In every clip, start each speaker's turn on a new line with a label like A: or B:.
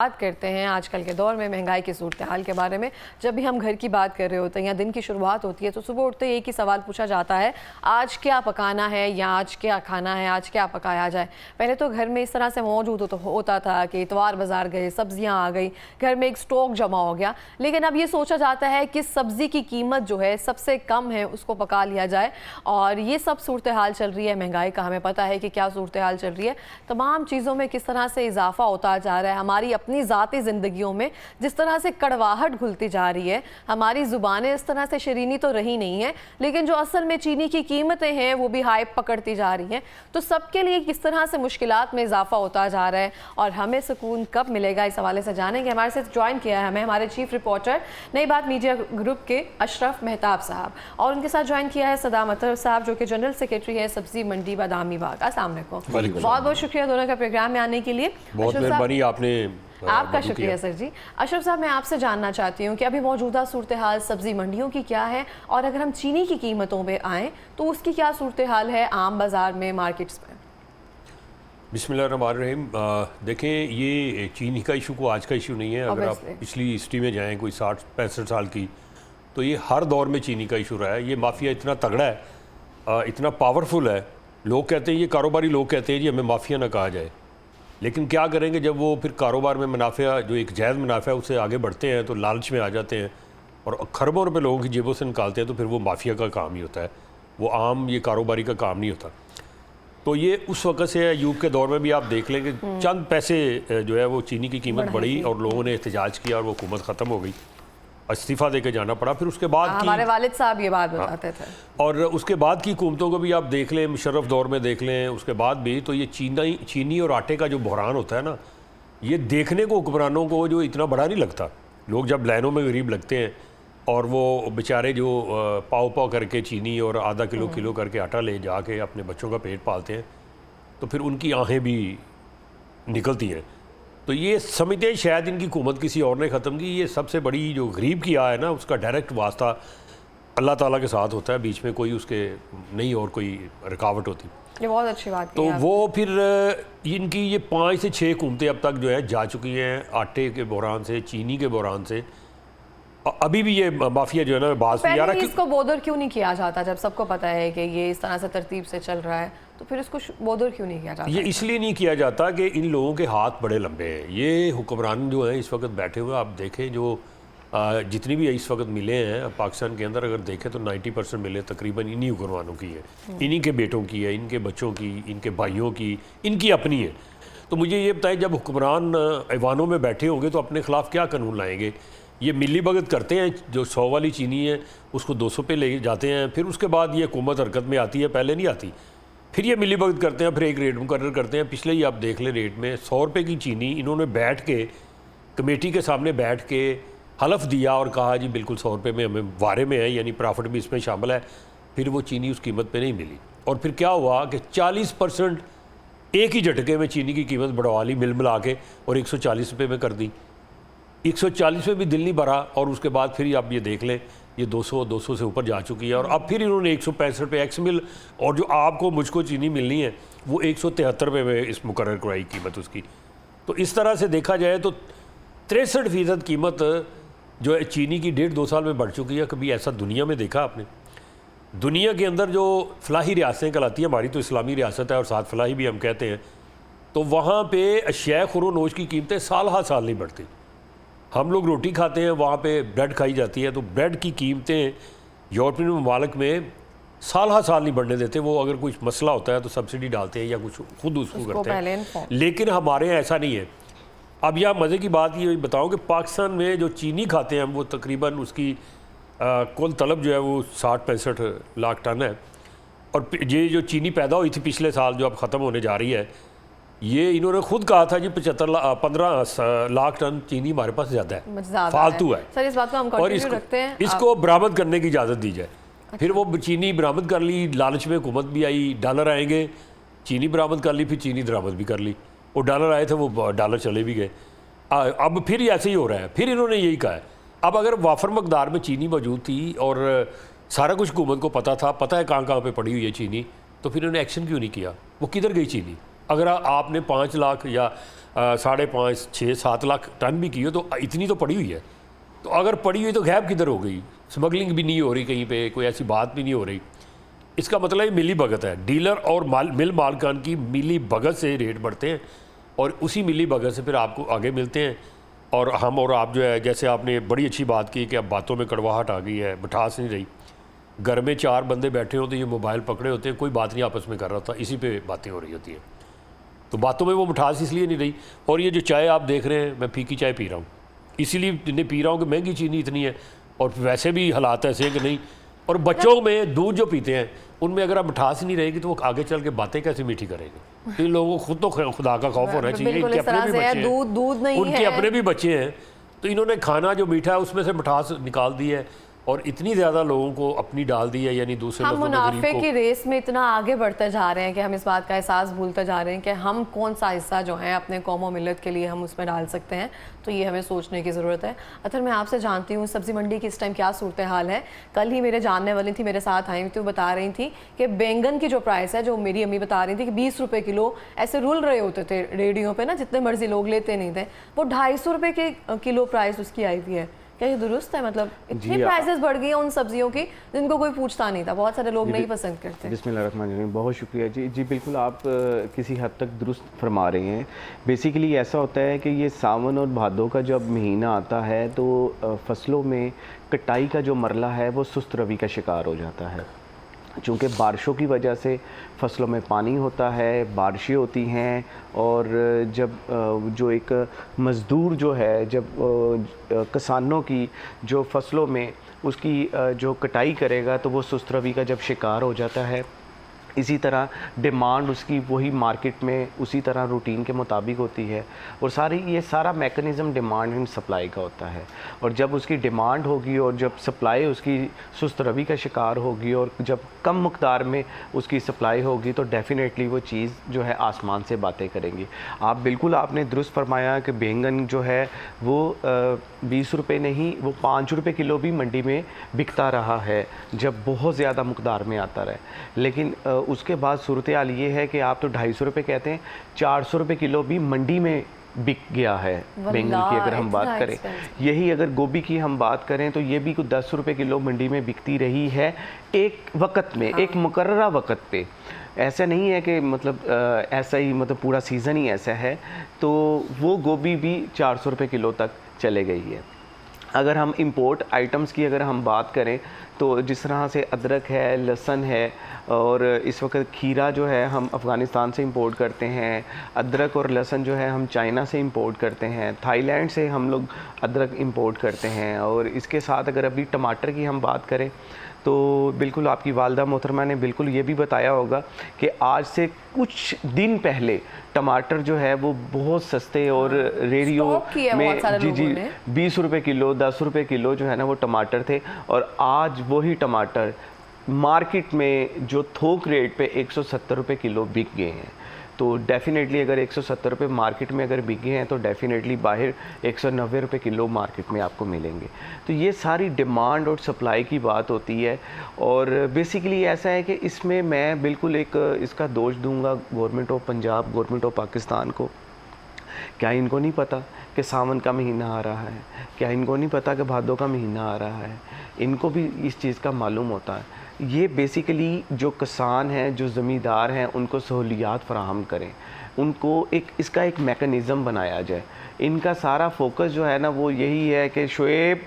A: बात करते हैं आजकल के दौर में महंगाई की सूरत हाल के बारे में। जब भी हम घर की बात कर रहे होते हैं या दिन की शुरुआत होती है तो सुबह उठते ही एक ही सवाल पूछा जाता है, आज क्या पकाना है या आज क्या खाना है, आज क्या पकाया जाए। पहले तो घर में इस तरह से मौजूद होता था कि इतवार बाज़ार गए, सब्जियां आ गई, घर में एक स्टॉक जमा हो गया। लेकिन अब ये सोचा जाता है कि सब्ज़ी की कीमत जो है सबसे कम है उसको पका लिया जाए। और ये सब सूरत हाल चल रही है महंगाई का, हमें पता है कि क्या सूरत हाल चल रही है। तमाम चीज़ों में किस तरह से इजाफा होता जा रहा है, हमारी अपनी ज़ाती ज़िंदगियों में जिस तरह से कड़वाहट घुलती जा रही है। हमारी ज़ुबानें इस तरह से शरीनी तो रही नहीं है, लेकिन जो असल में चीनी की कीमतें हैं वो भी हाइप पकड़ती जा रही हैं। तो सबके लिए किस तरह से मुश्किलात में इजाफा होता जा रहा है और हमें सुकून कब मिलेगा, इस हवाले से जानेंगे। हमारे साथ ज्वाइन किया है हमें हमारे चीफ रिपोर्टर नई बात मीडिया ग्रुप के अशरफ मेहताब साहब, और उनके साथ ज्वाइन किया है सदाम अतर साहब जो कि जनरल सेक्रेटरी है सब्जी मंडी बादामी बाग। अस्सलाम वालेकुम, बहुत बहुत शुक्रिया दोनों का प्रोग्राम में आने के लिए।
B: बहुत मेहरबानी आपने
A: आपका शुक्रिया सर जी। अशरफ साहब, मैं आपसे जानना चाहती हूँ कि अभी मौजूदा सूरत हाल सब्जी मंडियों की क्या है, और अगर हम चीनी की कीमतों पे आएँ तो उसकी क्या सूरत हाल है आम बाज़ार में, मार्केट्स में।
B: बिस्मिल्लाहिर्रहमानिर्रहीम। देखें, ये चीनी का इशू को आज का इशू नहीं है। अगर आप पिछली हिस्ट्री में जाएँ कोई 60-65 साल की, तो ये हर दौर में चीनी का इशू रहा है। ये माफिया इतना तगड़ा है, इतना पावरफुल है। लोग कहते हैं, ये कारोबारी लोग कहते हैं जी हमें माफिया ना कहा जाए, लेकिन क्या करेंगे जब वो फिर कारोबार में मुनाफा, जो एक जायज़ मुनाफा है, उससे आगे बढ़ते हैं तो लालच में आ जाते हैं और खरबों रुपए लोगों की जेबों से निकालते हैं, तो फिर वो माफिया का काम ही होता है, वो आम ये कारोबारी का काम नहीं होता। तो ये उस वक्त से अयूब के दौर में भी आप देख लेंगे, चंद पैसे जो है वो चीनी की कीमत बढ़ी और लोगों ने एहतजाज किया और वो हुकूमत ख़त्म हो गई, इस्तीफ़ा दे के जाना पड़ा। फिर उसके बाद
A: हमारे वालिद साहब ये बात बताते थे।
B: और उसके बाद की हुकूमतों को भी आप देख लें, मुशर्रफ दौर में देख लें, उसके बाद भी तो ये चीनी और आटे का जो बहरान होता है ना, ये देखने को हुक्मरानों को जो इतना बड़ा नहीं लगता। लोग जब लाइनों में गरीब लगते हैं और वो बेचारे जो पाव पाव करके चीनी और आधा किलो करके आटा ले जाके अपने बच्चों का पेट पालते हैं, तो फिर उनकी आँखें भी निकलती हैं। तो ये समझते हैं शायद इनकी हुकूमत किसी और ने ख़त्म की। ये सबसे बड़ी जो गरीब की आय है ना, उसका डायरेक्ट वास्ता अल्लाह ताला के साथ होता है, बीच में कोई उसके नहीं और कोई रुकावट होती।
A: ये बहुत अच्छी बात
B: तो वो फिर इनकी ये 5 से 6 हुकूमतें अब तक जो है जा चुकी हैं, आटे के बहरान से, चीनी के बहरान से। अभी भी ये माफिया जो है ना, बात
A: यार इसको बोदर क्यों नहीं किया जाता जब सबको पता है कि ये इस तरह से तरतीब से चल रहा है, तो फिर इसको बोदर क्यों नहीं किया जाता?
B: ये इसलिए नहीं किया जाता कि इन लोगों के हाथ बड़े लंबे हैं। ये हुक्मरान जो हैं इस वक्त बैठे हुए, आप देखें जो जितनी भी इस वक्त मिले हैं पाकिस्तान के अंदर, अगर देखें तो 90% मिले तकरीबन इन्हीं हुक्मरानों की है, इन्हीं के बेटों की है, इनके बच्चों की, इनके भाइयों की, इनकी अपनी है। तो मुझे ये बताएं, जब हुक्मरान ऐवानों में बैठे होंगे तो अपने खिलाफ क्या कानून लाएंगे? ये मिली भगत करते हैं, जो 100 वाली चीनी है उसको 200 पे ले जाते हैं, फिर उसके बाद ये हुकूमत हरकत में आती है, पहले नहीं आती, फिर ये मिली भगत करते हैं, फिर एक रेट मुकर्रर करते हैं। पिछले ही आप देख लें रेट में 100 रुपये की चीनी इन्होंने बैठ के कमेटी के सामने बैठ के हलफ दिया और कहा जी बिल्कुल 100 रुपये में हमें वारे में है, यानी प्रॉफिट भी इसमें शामिल है। फिर वो चीनी उस कीमत पे नहीं मिली और फिर क्या हुआ कि 40% एक ही झटके में चीनी की कीमत बढ़वा ली मिल मिला के और 140 रुपये में कर दी। 140 में भी दिल नहीं भरा और उसके बाद फिर आप ये देख लें, ये 200 से ऊपर जा चुकी है। और अब फिर इन्होंने 165 रुपये एक्स मिल, और जो आपको मुझको चीनी मिलनी है वो 173 रुपये में इस मुकर्रर कराई कीमत उसकी। तो इस तरह से देखा जाए तो 63% कीमत जो है चीनी की 1.5-2 साल में बढ़ चुकी है। कभी ऐसा दुनिया में देखा आपने? दुनिया के अंदर जो फलाही रियासतें कहलाती हैं, हमारी तो इस्लामी रियासत है और साथ फलाही भी हम कहते हैं, तो वहाँ पर अशिया खुरो-नोश की कीमतें साल हर साल नहीं बढ़ती। हम लोग रोटी खाते हैं, वहाँ पे ब्रेड खाई जाती है, तो ब्रेड की कीमतें यूरोपियन ममालिक में साल हर साल नहीं बढ़ने देते। वो अगर कुछ मसला होता है तो सब्सिडी डालते हैं या कुछ खुद उसको करते हैं, लेकिन हमारे यहाँ ऐसा नहीं है। अब यहाँ मज़े की बात ये बताऊँ कि पाकिस्तान में जो चीनी खाते हैं हम, वो तकरीबन उसकी कुल तलब जो है वो 60-65 लाख टन है। और ये जो चीनी पैदा हुई थी पिछले साल, जो अब ख़त्म होने जा रही है, ये इन्होंने खुद कहा था जी 15 लाख टन चीनी हमारे पास ज़्यादा है, फालतू है
A: सर। इस बात को हम
B: और इसको बरामद करने की इजाज़त दी जाए। फिर वो चीनी बरामद कर ली, लालच में हुकूमत भी आई, डॉलर आएंगे, चीनी बरामद कर ली, फिर चीनी दरामद भी कर ली। वो डॉलर आए थे, वो डॉलर चले भी गए। अब फिर ऐसे ही हो रहा है। फिर इन्होंने यही कहा है, अब अगर वाफर मकदार में चीनी मौजूद थी और सारा कुछ हुकूमत को पता है कहाँ कहाँ पर पड़ी हुई है चीनी, तो फिर इन्होंने एक्शन क्यों नहीं किया? वो किधर गई चीनी? अगर आपने 5 लाख या 5.5, 6, 7 लाख टन भी की हो तो इतनी तो पड़ी हुई है। तो अगर पड़ी हुई तो गैप किधर हो गई? स्मगलिंग भी नहीं हो रही कहीं पे, कोई ऐसी बात भी नहीं हो रही। इसका मतलब ये मिली भगत है। डीलर और मिल मालकान की मिली भगत से रेट बढ़ते हैं और उसी मिली भगत से फिर आपको आगे मिलते हैं। और हम और आप जो है, जैसे आपने बड़ी अच्छी बात की कि अब बातों में कड़वाहट आ गई है, मिठास नहीं रही। घर में 4 बंदे बैठे होते हैं, ये मोबाइल पकड़े होते हैं, कोई बात नहीं आपस में कर रहा था, इसी पे बातें हो रही होती हैं। तो बातों में वो मिठास इसलिए नहीं रही। और ये जो चाय आप देख रहे हैं, मैं फीकी चाय पी रहा हूँ, इसीलिए इन्हें पी रहा हूँ कि महंगी चीनी इतनी है और वैसे भी हालात ऐसे हैं कि नहीं। और बच्चों में दूध जो पीते हैं उनमें अगर आप मिठास नहीं रहेगी तो वो आगे चल के बातें कैसे मीठी करेंगे? तो इन लोगों को खुद तो खुदा का खौफ होना चाहिए।
A: बिल्कुल
B: इनके
A: इस तरह
B: अपने भी
A: से है,
B: बच्चे हैं,
A: दूध नहीं
B: उनके
A: है।
B: अपने भी बच्चे हैं, तो इन्होंने खाना जो मीठा है उसमें से मिठास निकाल दी है और इतनी ज़्यादा लोगों को अपनी डाल दी है, यानी दूसरे
A: हम
B: लफ्ज़ों में
A: मुनाफे
B: गरीब
A: की
B: को।
A: रेस में इतना आगे बढ़ते जा रहे हैं कि हम इस बात का एहसास भूलते जा रहे हैं कि हम कौन सा हिस्सा जो है अपने कौम और मिलत के लिए हम उसमें डाल सकते हैं। तो ये हमें सोचने की ज़रूरत है। अतर मैं आपसे जानती हूँ सब्ज़ी मंडी की इस टाइम क्या सूरत हाल है? कल ही मेरे जानने वाली थी, मेरे साथ आई थी, वो बता रही थी कि बैंगन की जो प्राइस है, जो मेरी अम्मी बता रही थी कि 20 रुपये किलो ऐसे रुल रहे होते थे रेडियो पे ना, जितने मर्जी लोग लेते नहीं थे, वो 250 रुपये के किलो प्राइस उसकी आई हुई है। क्या ये दुरुस्त है? मतलब इतनी प्राइसेस बढ़ गई हैं उन सब्जियों की जिनको कोई पूछता नहीं था, बहुत सारे लोग नहीं पसंद करते।
C: बिस्मिल्लाहिर्रहमानिर्रहीम, बहुत शुक्रिया जी। जी बिल्कुल, आप किसी हद तक दुरुस्त फरमा रहे हैं। बेसिकली ऐसा होता है कि ये सावन और भादों का जब महीना आता है तो फसलों में कटाई का जो मरला है वो सुस्त रवि का शिकार हो जाता है। चूँकि बारिशों की वजह से फसलों में पानी होता है, बारिशें होती हैं, और जब जो एक मज़दूर जो है, जब किसानों की जो फसलों में उसकी जो कटाई करेगा तो वो सुस्त रवि का जब शिकार हो जाता है। इसी तरह डिमांड उसकी वही मार्केट में उसी तरह रूटीन के मुताबिक होती है, और ये सारा मैकेनिज़्म डिमांड एंड सप्लाई का होता है। और जब उसकी डिमांड होगी और जब सप्लाई उसकी सुस्त रवि का शिकार होगी और जब कम मकदार में उसकी सप्लाई होगी तो डेफ़िनेटली वो चीज़ जो है आसमान से बातें करेंगी। आपने दुरुस्त फरमाया कि बैंगन जो है वो 20 रुपये नहीं, वो 5 रुपये किलो भी मंडी में बिकता रहा है जब बहुत ज़्यादा मकदार में आता रहा। लेकिन उसके बाद सूरत हाल ये है कि आप तो 250 रुपये कहते हैं, 400 रुपये किलो भी मंडी में बिक गया है बैंगन की अगर हम बात करें। यही अगर गोभी की हम बात करें तो ये भी कुछ 10 रुपये किलो मंडी में बिकती रही है एक वक्त में, एक मुकर्ररा वक्त पे। ऐसा नहीं है कि मतलब ऐसा ही मतलब पूरा सीज़न ही ऐसा है, तो वो गोभी भी 400 रुपये किलो तक चले गई है। अगर हम इंपोर्ट आइटम्स की अगर हम बात करें तो जिस तरह से अदरक है, लहसुन है, और इस वक्त खीरा जो है हम अफ़गानिस्तान से इंपोर्ट करते हैं, अदरक और लहसुन जो है हम चाइना से इंपोर्ट करते हैं, थाईलैंड से हम लोग अदरक इंपोर्ट करते हैं। और इसके साथ अगर अभी टमाटर की हम बात करें तो बिल्कुल आपकी वालदा मोहतरमा ने बिल्कुल ये भी बताया होगा कि आज से कुछ दिन पहले टमाटर जो है वो बहुत सस्ते और रेडियो में 20 रुपये किलो, 10 रुपये किलो जो है ना वो टमाटर थे, और आज वही टमाटर मार्केट में जो थोक रेट पे 170 रुपये किलो बिक गए हैं। तो डेफ़िनेटली अगर 170 रुपये मार्केट में अगर बिके हैं तो डेफ़िनेटली बाहर 190 रुपये किलो मार्केट में आपको मिलेंगे। तो ये सारी डिमांड और सप्लाई की बात होती है। और बेसिकली ऐसा है कि इसमें मैं बिल्कुल एक इसका दोष दूंगा government of Punjab, government of Pakistan को। क्या इनको नहीं पता कि सावन का महीना आ रहा है? क्या इनको नहीं पता कि भादों का महीना आ रहा है? इनको भी इस चीज़ का मालूम होता है। ये बेसिकली जो किसान हैं, जो ज़मींदार हैं, उनको सहूलियात फराहम करें, उनको इसका एक मेकनिज़म बनाया जाए। इनका सारा फोकस जो है ना वो यही है कि शोएब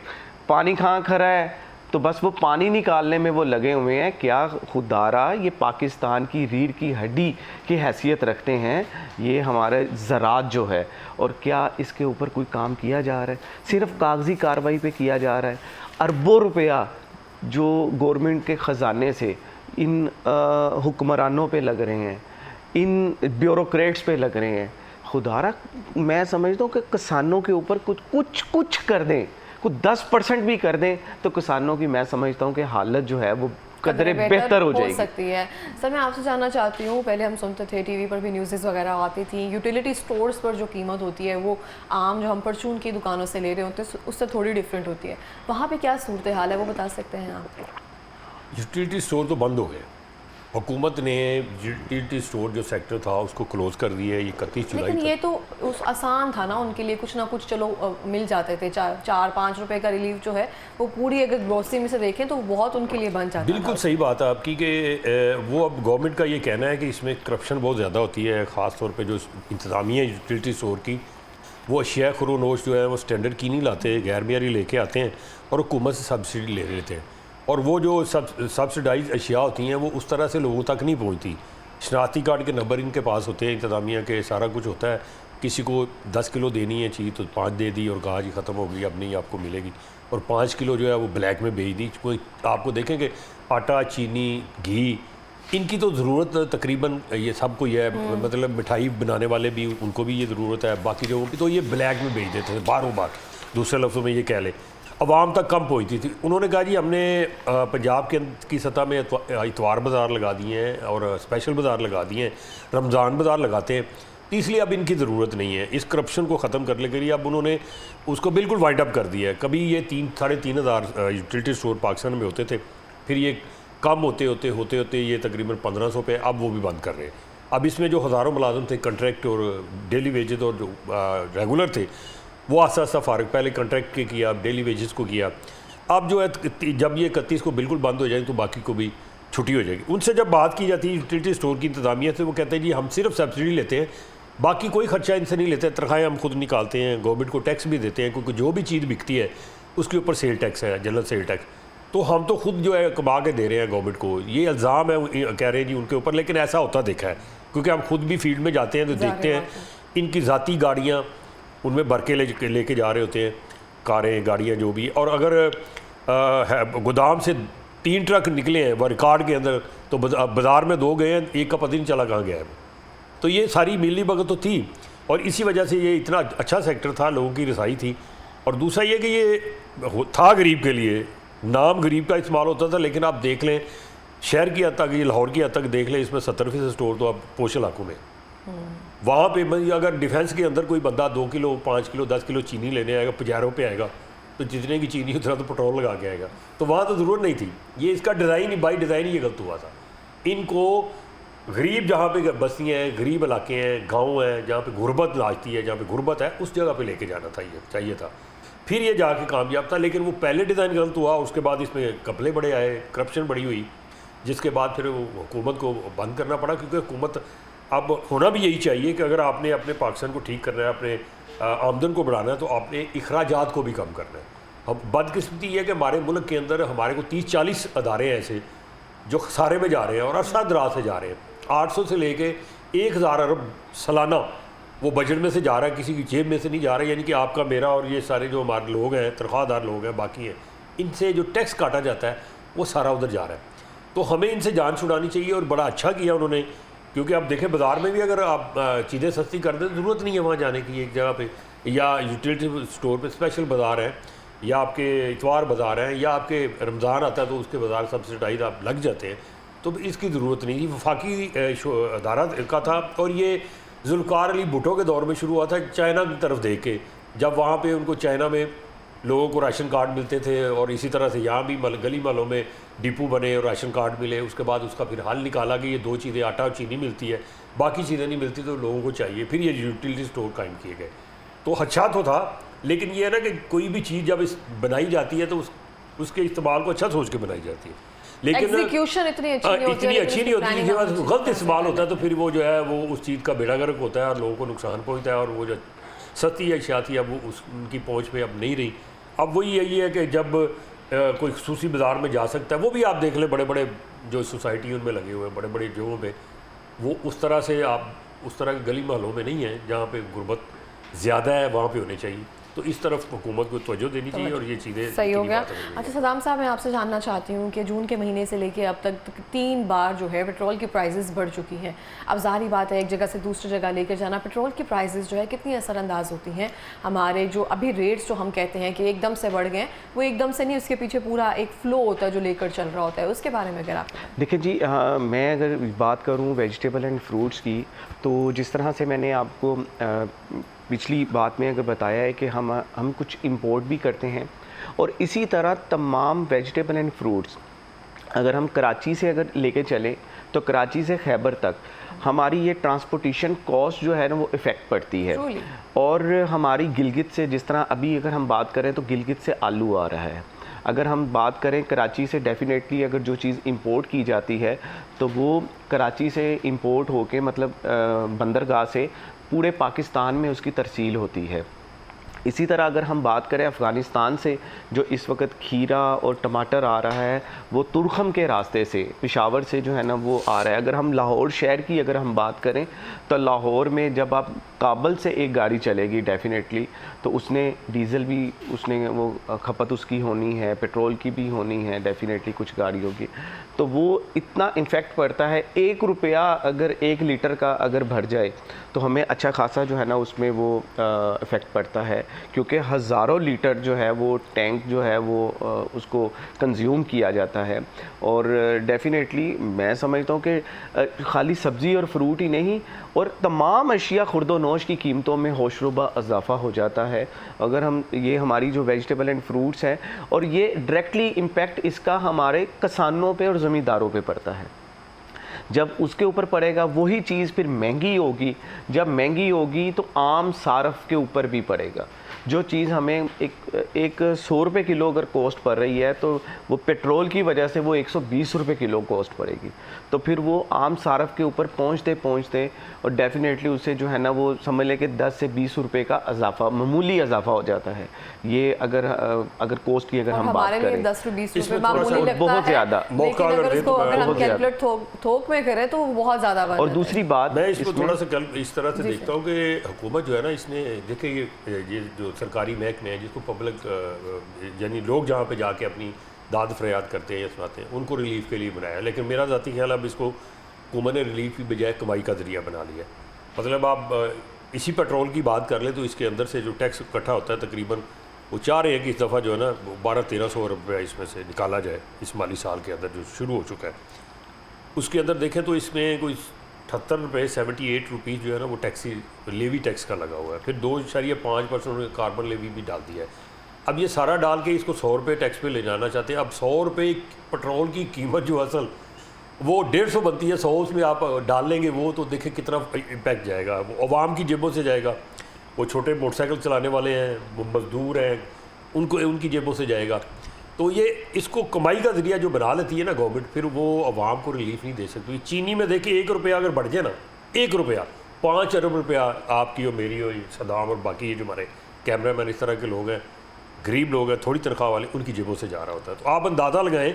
C: पानी कहाँ खरा है, तो बस वो पानी निकालने में वो लगे हुए हैं। क्या खुदारा ये पाकिस्तान की रीढ़ की हड्डी की हैसियत रखते हैं ये हमारे ज़रात जो है, और क्या इसके ऊपर कोई काम किया जा रहा है? सिर्फ कागज़ी कार्रवाई पे किया जा रहा है। अरबों रुपया जो गवर्नमेंट के ख़जाने से इन हुक्मरानों पे लग रहे हैं, इन ब्यूरोक्रेट्स पे लग रहे हैं। खुदारा मैं समझता हूँ कि किसानों के ऊपर कुछ कर दें, कुछ 10% भी कर दें तो किसानों की मैं समझता हूँ कि हालत जो है वो कदरे बेहतर हो जाएगी।
A: सकती है। सर मैं आपसे जानना चाहती हूँ, पहले हम सुनते थे टीवी पर भी न्यूज़ वगैरह आती थी, यूटिलिटी स्टोर्स पर जो कीमत होती है वो आम जो हम परचून की दुकानों से ले रहे होते हैं उससे थोड़ी डिफरेंट होती है। वहाँ पे क्या सूरत हाल है वो बता सकते हैं आप?
B: यूटिलिटी स्टोर तो बंद हो गए, हुकूमत ने यूटिलिटी स्टोर जो सेक्टर था उसको क्लोज़ कर दिया है 31 जुलाई
A: लेकिन
B: तक।
A: ये तो उस आसान था ना उनके लिए, कुछ ना कुछ चलो मिल जाते थे। 4-5 रुपए का रिलीफ जो है वो पूरी अगर ग्रोसरी में से देखें तो बहुत उनके लिए बन जाता
B: बिल्कुल
A: था।
B: सही बात है आपकी कि वो अब गवर्नमेंट का ये कहना है कि इसमें करप्शन बहुत ज़्यादा होती है, ख़ास तौर पे जो इंतज़ामिया यूटिलिटी स्टोर की, वो अशिया खुरोनोश जो है वो स्टैंडर्ड की नहीं लाते, गैर मेयारी लेके आते हैं और हुकूमत से सब्सिडी ले लेते हैं। और वो जो सब्सिडाइज अशिया होती हैं वो उस तरह से लोगों तक नहीं पहुँचती। शनाख्ती कार्ड के नंबर इनके पास होते हैं, इंतज़ामिया के, सारा कुछ होता है। किसी को 10 किलो देनी है चीज़ तो 5 दे दी और कहा जी ख़त्म हो गई, अब नहीं आपको मिलेगी। और 5 किलो जो है वो ब्लैक में बेच दी। कोई आपको देखें कि आटा, चीनी, घी, इनकी तो ज़रूरत तकरीबन ये सबको ये है, मतलब मिठाई बनाने वाले भी, उनको भी ये ज़रूरत है, बाकी लोगों की तो ये ब्लैक में बेच देते थे बारों बार। दूसरे लफ्ज़ों में ये कह लें अवाम तक कम पहुँचती थी। उन्होंने कहा जी हमने पंजाब की सतह में इतवार बाज़ार लगा दिए हैं और स्पेशल बाज़ार लगा दिए हैं, रमज़ान बाज़ार लगाते हैं, तो इसलिए अब इनकी ज़रूरत नहीं है। इस करप्शन को ख़त्म करने के लिए अब उन्होंने उसको बिल्कुल वाइंड अप कर दिया है। कभी ये 3-3,500 यूटिलिटी स्टोर पाकिस्तान में होते थे, फिर ये कम होते होते ये तकरीबन 1500 पे अब वो भी बंद कर रहे हैं। अब इसमें जो हज़ारों मुलाजिम थे कॉन्ट्रैक्ट और डेली वेजेस और जो रेगुलर थे वो आस्ता आस्ता फ़ारग, पहले कॉन्ट्रैक्ट के किया, अब डेली वेजेस को किया। अब जो है जब ये 31 को बिल्कुल बंद हो जाएगी तो बाकी को भी छुट्टी हो जाएगी। उनसे जब बात की जाती है यूटिलिटी स्टोर की इंतज़ामिया से, वो कहते हैं जी हम सिर्फ सब्सिडी लेते हैं, बाकी कोई खर्चा इनसे नहीं लेते, तनख्वाहें हम खुद निकालते हैं, गवर्नमेंट को टैक्स भी देते हैं क्योंकि जो भी चीज़ बिकती है उसके ऊपर सेल टैक्स है, जनरल सेल टैक्स, तो हम तो खुद जो है कमा के दे रहे हैं गवर्नमेंट को। ये इल्ज़ाम है कह रहे हैं जी उनके ऊपर, लेकिन ऐसा होता देखा है क्योंकि हम खुद भी फील्ड में जाते हैं तो देखते हैं इनकी ज़ाती गाड़ियाँ उनमें भर के लेके जा रहे होते हैं, कारें, गाड़ियाँ जो भी। और अगर गोदाम से 3 ट्रक निकले हैं वो रिकॉर्ड के अंदर, तो बाज़ार में 2 गए हैं, एक का पता नहीं चला कहाँ गया है। तो ये सारी मिली भगत तो थी और इसी वजह से ये इतना अच्छा सेक्टर था, लोगों की रसाई थी। और दूसरा ये कि ये था गरीब के लिए, नाम गरीब का इस्तेमाल होता था, लेकिन आप देख लें शहर की हद तक, ये लाहौर की हद तक देख लें, इसमें 70% स्टोर तो अब पोश इलाकों में। वहाँ पे अगर डिफेंस के अंदर कोई बंदा 2 किलो, 5 किलो, 10 किलो चीनी लेने आएगा, पजारों पे आएगा, तो जितने की चीनी उतना तो पेट्रोल लगा के आएगा, तो वहाँ तो ज़रूरत नहीं थी। ये इसका डिज़ाइन ही, बाई डिज़ाइन ही ये गलत हुआ था। इनको गरीब जहाँ पे बस्तियाँ हैं, गरीब इलाके हैं, गाँव हैं, जहाँ पे गुर्बत लाजती है, जहाँ पे गुर्बत है, उस जगह पे लेके जाना था, ये चाहिए था, फिर ये जाके कामयाब था। लेकिन वो पहले डिज़ाइन गलत हुआ, उसके बाद इसमें कपले बड़े आए, करप्शन बड़ी हुई, जिसके बाद फिर हुकूमत को बंद करना पड़ा। क्योंकि हुकूमत अब होना भी यही चाहिए कि अगर आपने अपने पाकिस्तान को ठीक करना है, अपने आमदन को बढ़ाना है, तो आपने अखराजात को भी कम करना है। अब बदकिस्मती ये है कि हमारे मुल्क के अंदर हमारे को 30-40 अदारे हैं ऐसे जो खसारे में जा रहे हैं और अरसा दराज से जा रहे हैं। 800 से लेके 1000 अरब सालाना वो बजट में से जा रहा है, किसी की जेब में से नहीं जा रहा है। यानी कि आपका, मेरा और ये सारे जो हमारे लोग हैं, तनख्वाहदार लोग हैं, बाकी हैं, इनसे जो टैक्स काटा जाता है वो सारा उधर जा रहा है। तो हमें इनसे जान छुड़ानी चाहिए और बड़ा अच्छा किया उन्होंने, क्योंकि आप देखें बाज़ार में भी अगर आप चीज़ें सस्ती कर दें, ज़रूरत नहीं है वहाँ जाने की एक जगह पे, या यूटिलिटी स्टोर पे स्पेशल बाज़ार है, या आपके इतवार बाज़ार हैं, या आपके रमज़ान आता है तो उसके बाज़ार सब्सिडाइज आप लग जाते हैं, तो इसकी ज़रूरत नहीं थी। वफाकी अदारा का था और ये जुल्फ़िकार अली भुट्टो के दौर में शुरू हुआ था, चाइना की तरफ देख के, जब वहाँ पे उनको चाइना में लोगों को राशन कार्ड मिलते थे और इसी तरह से यहाँ भी गली महलों में डिपो बने और राशन कार्ड मिले। उसके बाद उसका फिर हल निकाला कि ये 2 चीज़ें, आटा और चीनी मिलती है, बाकी चीज़ें नहीं मिलती तो लोगों को चाहिए, फिर ये यूटिलिटी स्टोर कायम किए गए। तो अच्छा तो था, लेकिन ये है ना कि कोई भी चीज़ जब बनाई जाती है तो उसके इस्तेमाल को अच्छा सोच के बनाई जाती है, लेकिन
A: एग्जीक्यूशन इतनी अच्छी नहीं होती
B: है। जब गलत इस्तेमाल होता है तो फिर वो जो है वो उस चीज़ का बेड़ा गर्क होता है और लोगों को नुकसान पहुँचता है, और वो जो सस्ती अशिया थी अब वो उनकी पहुँच में अब नहीं रही। अब वही यही है कि जब कोई खसूसी बाज़ार में जा सकता है, वो भी आप देख लें बड़े बड़े जो सोसाइटी उनमें लगे हुए हैं, बड़े बड़े जगहों पे, वो उस तरह से आप उस तरह के गली महलों में नहीं है जहाँ पे गुर्बत ज़्यादा है, वहाँ पे होने चाहिए। तो इस तरफ हुकूमत को तवज्जो देनी चाहिए और ये चीज़ें
A: सही हो गया। अच्छा सदाम साहब, मैं आपसे जानना चाहती हूँ कि जून के महीने से लेके अब तक 3 बार जो है पेट्रोल की प्राइसेस बढ़ चुकी हैं। अब ज़ाहिर बात है एक जगह से दूसरी जगह लेकर जाना, पेट्रोल की प्राइसेस जो है कितनी असरअंदाज होती हैं। हमारे जो अभी रेट्स जो हम कहते हैं कि एकदम से बढ़ गए, वो एकदम से नहीं, उसके पीछे पूरा एक फ़्लो होता है जो लेकर चल रहा होता है, उसके बारे में अगर आप
C: देखिए जी, मैं अगर बात करूँ वेजिटेबल एंड फ्रूट्स की, तो जिस तरह से मैंने आपको पिछली बात में अगर बताया है कि हम कुछ इंपोर्ट भी करते हैं, और इसी तरह तमाम वेजिटेबल एंड फ्रूट्स अगर हम कराची से अगर लेके चलें तो कराची से खैबर तक हमारी ये ट्रांसपोर्टेशन कॉस्ट जो है ना वो इफ़ेक्ट पड़ती है।
A: Truly.
C: और हमारी गिलगित से, जिस तरह अभी अगर हम बात करें तो गिलगित से आलू आ रहा है, अगर हम बात करें कराची से, डेफिनेटली अगर जो चीज़ इंपोर्ट की जाती है तो वो कराची से इंपोर्ट होके मतलब बंदरगाह से पूरे पाकिस्तान में उसकी तरसील होती है। इसी तरह अगर हम बात करें अफ़गानिस्तान से जो इस वक्त खीरा और टमाटर आ रहा है वो तुरखम के रास्ते से, पेशावर से जो है ना वो आ रहा है। अगर हम लाहौर शहर की अगर हम बात करें तो लाहौर में जब आप काबल से एक गाड़ी चलेगी डेफिनेटली तो उसने डीज़ल भी उसने वो खपत उसकी होनी है, पेट्रोल की भी होनी है डेफिनेटली कुछ गाड़ियों की, तो वो इतना इन्फेक्ट पड़ता है। 1 रुपया अगर 1 लीटर का अगर भर जाए तो हमें अच्छा खासा जो है ना उसमें वो इफ़ेक्ट पड़ता है, क्योंकि हज़ारों लीटर जो है वो टैंक जो है वो उसको कंज्यूम किया जाता है। और डेफिनेटली मैं समझता हूँ कि खाली सब्ज़ी और फ्रूट ही नहीं और तमाम अशिया खुर्दोनोश की कीमतों में होशरुबा इजाफ़ा हो जाता है अगर हम ये हमारी जो वेजिटेबल एंड फ्रूट्स हैं, और ये डायरेक्टली इम्पेक्ट इसका हमारे किसानों पे और ज़मींदारों पे पड़ता है। जब उसके ऊपर पड़ेगा वही चीज़ फिर महंगी होगी, जब महंगी होगी तो आम सारफ के ऊपर भी पड़ेगा। जो चीज़ हमें एक 100 रुपये किलो अगर कॉस्ट पड़ रही है तो वो पेट्रोल की वजह से वो 120 रुपये किलो कॉस्ट पड़ेगी, तो फिर वो आम सारफ के ऊपर पहुँचते पहुँचते और डेफिनेटली उससे जो है ना वो समझ लें कि 10 से 20 रुपये का इजाफा, मामूली इजाफा हो जाता है। ये अगर कॉस्ट की अगर हम बात करें
A: 10 से 20 रुपये
B: इसमें थोड़ा
A: मामूली
B: सा
A: लगता
C: बहुत
A: है,
C: ज़्यादा
A: लेकिन अगर उसको अगर हम
C: बहुत ज़्यादा।
A: कैलकुलेट थोक में करें तो बहुत ज़्यादा बन
C: और
A: जाता है।
C: दूसरी बात
B: मैं इसको
C: इसमें-
B: थोड़ा सा इस तरह से देखता हूँ कि हुकूमत जो है ना इसने देखिए ये जो सरकारी महकमे हैं जिसको पब्लिक यानी लोग जहाँ पे जाके अपनी दाद फरियाद करते हैं या सुनाते हैं उनको रिलीफ के लिए बनाया है, लेकिन मेरा ज़ाती ख्याल अब इसको हुकूमत ने रिलीफ की बजाय कमाई का ज़रिया बना लिया। मतलब आप इसी पेट्रोल की बात कर लें तो इसके अंदर से जो टैक्स इकट्ठा होता है तकरीबन वो चाह रहे हैं कि इस दफ़ा जो है ना 1200-1300 रुपये इसमें से निकाला जाए इस माली साल के अंदर जो शुरू हो चुका है। उसके अंदर देखें तो इसमें कोई 78 रुपये 78 रुपीज़ जो है ना वो टैक्सी लेवी टैक्स का लगा हुआ है, फिर 2.5% कार्बन लेवी भी डाल दिया है। अब ये सारा डाल के इसको 100 रुपये टैक्स पे ले जाना चाहते हैं। अब 100 रुपये पेट्रोल की कीमत जो असल वो 150 बनती है, 100 उसमें आप डाल लेंगे वो तो देखें कितना इम्पैक्ट जाएगा, वो अवाम की जेबों से जाएगा, वो छोटे मोटरसाइकिल चलाने वाले हैं, वो मज़दूर हैं, उनको उनकी जेबों से जाएगा। तो ये इसको कमाई का ज़रिया जो बना लेती है ना गवर्नमेंट, फिर वो अवाम को रिलीफ नहीं दे सकती। चीनी में देखिए 1 रुपया अगर बढ़ जाए ना, 1 रुपया 5 अरब रुपया आपकी और मेरी और सदाम और बाकी ये जो हमारे कैमरा मैन इस तरह के लोग हैं, गरीब लोग हैं, थोड़ी तनख्वाह वाले, उनकी जेबों से जा रहा होता है। तो आप अंदाज़ा लगाएं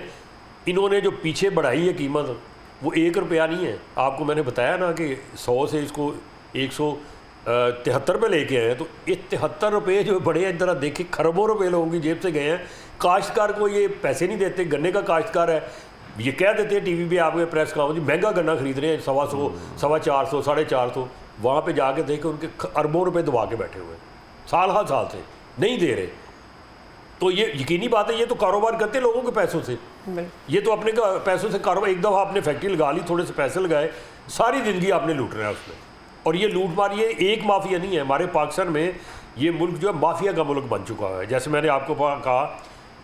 B: इन्होंने जो पीछे बढ़ाई है कीमत वो 1 रुपया नहीं है। आपको मैंने बताया ना कि 100 से इसको 173 पे लेके आए हैं, तो ये 73 रुपये जो बड़े हैं जरा देखिए खरबों रुपये लोगों की जेब से गए हैं। काश्तकार को ये पैसे नहीं देते, गन्ने का काश्तकार है, ये कह देते हैं टीवी पे आपके प्रेस कॉन्फ्रेंस महंगा गन्ना खरीद रहे हैं 125, 450, 450, वहाँ पे जाके देखे उनके अरबों रुपए दबा के बैठे हुए साल हर साल से नहीं दे रहे। तो ये यकीनी बात है, ये तो कारोबार करते हैं लोगों के पैसों से, ये तो अपने पैसों से कारोबार। एक दफ़ा आपने फैक्ट्री लगा ली, थोड़े से पैसे लगाए, सारी ज़िंदगी आपने लूट रहे हैं उसमें। और ये लूट मार ये एक माफिया नहीं है, हमारे पाकिस्तान में ये मुल्क जो है माफिया का मुल्क बन चुका है। जैसे मैंने आपको कहा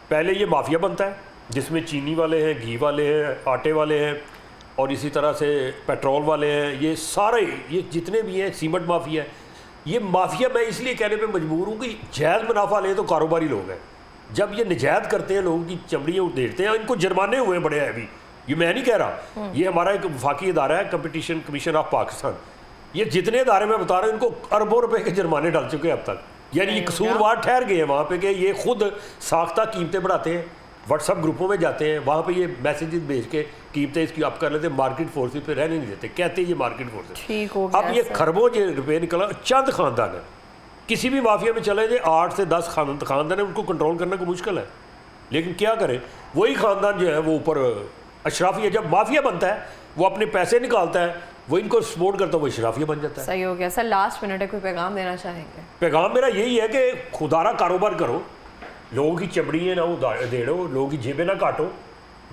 B: पहले ये माफिया बनता है जिसमें चीनी वाले हैं, घी वाले हैं, आटे वाले हैं और इसी तरह से पेट्रोल वाले हैं, ये सारे ये जितने भी हैं, सीमेंट माफिया है। ये माफिया मैं इसलिए कहने पे मजबूर हूँ कि जायज़ मुनाफा ले तो कारोबारी लोग हैं, जब ये निजायत करते हैं लोगों की चमड़ियाँ उधेड़ते हैं, इनको जुर्माने हुए हैं बड़े हैवी। ये मैं नहीं कह रहा, ये हमारा एक वफाकी इदारा है कंपटीशन कमीशन ऑफ पाकिस्तान, ये जितने इदारे मैं बता रहा हूँ इनको अरबों रुपए के जुर्माने डाल चुके हैं अब तक। यानी ये कसूरवार ठहर गए हैं वहाँ पे कि ये खुद साख्ता कीमतें बढ़ाते हैं, व्हाट्सअप ग्रुपों में जाते हैं, वहाँ पे ये मैसेजेस भेज के कीमतें इसकी अप कर लेते हैं, मार्केट फोर्सेस पे रहने नहीं देते, कहते हैं ये मार्केट फोर्सेस।
A: ठीक हो गया
B: अब ये खरबों जो रुपये निकला, चंद खानदान है, किसी भी माफिया में चले जाए 8 से 10 खानदान है, उनको कंट्रोल करना को मुश्किल है, लेकिन क्या करें वही खानदान जो है वो ऊपर अशराफी है। जब माफिया बनता है वो अपने पैसे निकालता है, वो इनको सपोर्ट करता है, वो अशराफिया बन जाता है।
A: सही हो गया सर। लास्ट मिनट है, कोई पैगाम देना चाहेंगे?
B: पैगाम मेरा यही है कि खुदारा कारोबार करो, लोगों की चमड़ियाँ ना उधेड़ो, लोगों की जेबें ना काटो,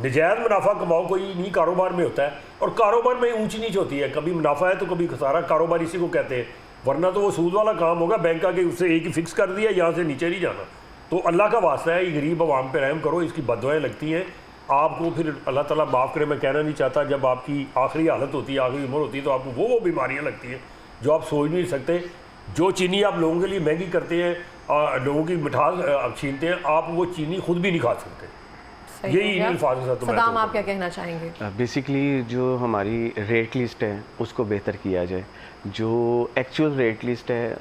B: नजायज़ मुनाफा कमाओ, कोई नहीं कारोबार में होता है। और कारोबार में ऊंच नीच होती है, कभी मुनाफा है तो कभी खसारा, कारोबार इसी को कहते हैं, वरना तो वो सूद वाला काम होगा, बैंक आके उससे एक ही फिक्स कर दिया, यहाँ से नीचे नहीं जाना। तो अल्लाह का वास्ता है, ये गरीब आवाम पे रहम करो, इसकी बददुआएं लगती हैं। आपको फिर अल्लाह ताला माफ़ करे, मैं कहना नहीं चाहता, जब आपकी आखिरी हालत होती है, आखिरी उम्र होती है, तो आपको वो बीमारियाँ लगती हैं जो आप सोच नहीं सकते। जो चीनी आप लोगों के लिए महंगी करते हैं, लोगों की मिठास आप छीनते हैं, आप वो चीनी खुद भी नहीं खा सकते।
A: सही
B: यही
A: हो गया।
B: इन अल्फाज के साथ तो मैं
A: सदाम,
B: तो
A: आप क्या कहना चाहेंगे?
C: बेसिकली जो हमारी रेट लिस्ट है उसको बेहतर किया जाए, जो एक्चुअल रेट लिस्ट है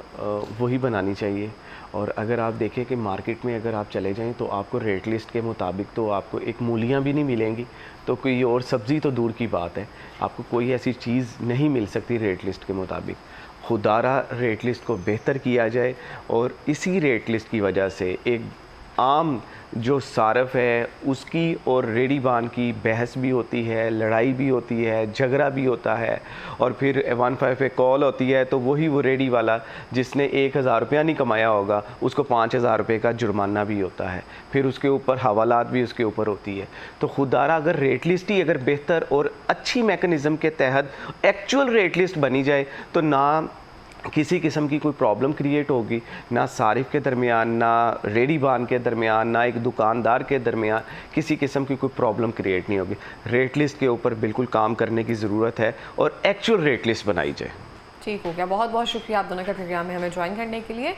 C: वही बनानी चाहिए। और अगर आप देखें कि मार्केट में अगर आप चले जाएं तो आपको रेट लिस्ट के मुताबिक तो आपको एक मूलियाँ भी नहीं मिलेंगी, तो कोई और सब्ज़ी तो दूर की बात है, आपको कोई ऐसी चीज़ नहीं मिल सकती रेट लिस्ट के मुताबिक। खुदारा रेट लिस्ट को बेहतर किया जाए, और इसी रेट लिस्ट की वजह से एक आम जो सारफ है उसकी और रेडी बान की बहस भी होती है, लड़ाई भी होती है, झगड़ा भी होता है, और फिर 15 पे कॉल होती है तो वही वो रेडी वाला जिसने 1000 रुपया नहीं कमाया होगा उसको 5000 रुपये का जुर्माना भी होता है, फिर उसके ऊपर हवालात भी उसके ऊपर होती है। तो खुदारा अगर रेट लिस्ट ही अगर बेहतर और अच्छी मैकेनिज़्म के तहत एक्चुअल रेट लिस्ट बनी जाए तो ना किसी किस्म की कोई प्रॉब्लम क्रिएट होगी, ना सारिफ के दरमियान, ना रेडी बान के दरमियान, ना एक दुकानदार के दरमियान किसी किस्म की कोई प्रॉब्लम क्रिएट नहीं होगी। रेट लिस्ट के ऊपर बिल्कुल काम करने की ज़रूरत है और एक्चुअल रेट लिस्ट बनाई जाए।
A: ठीक हो गया, बहुत बहुत शुक्रिया आप दोनों का प्रोग्राम में हमें ज्वाइन करने के लिए।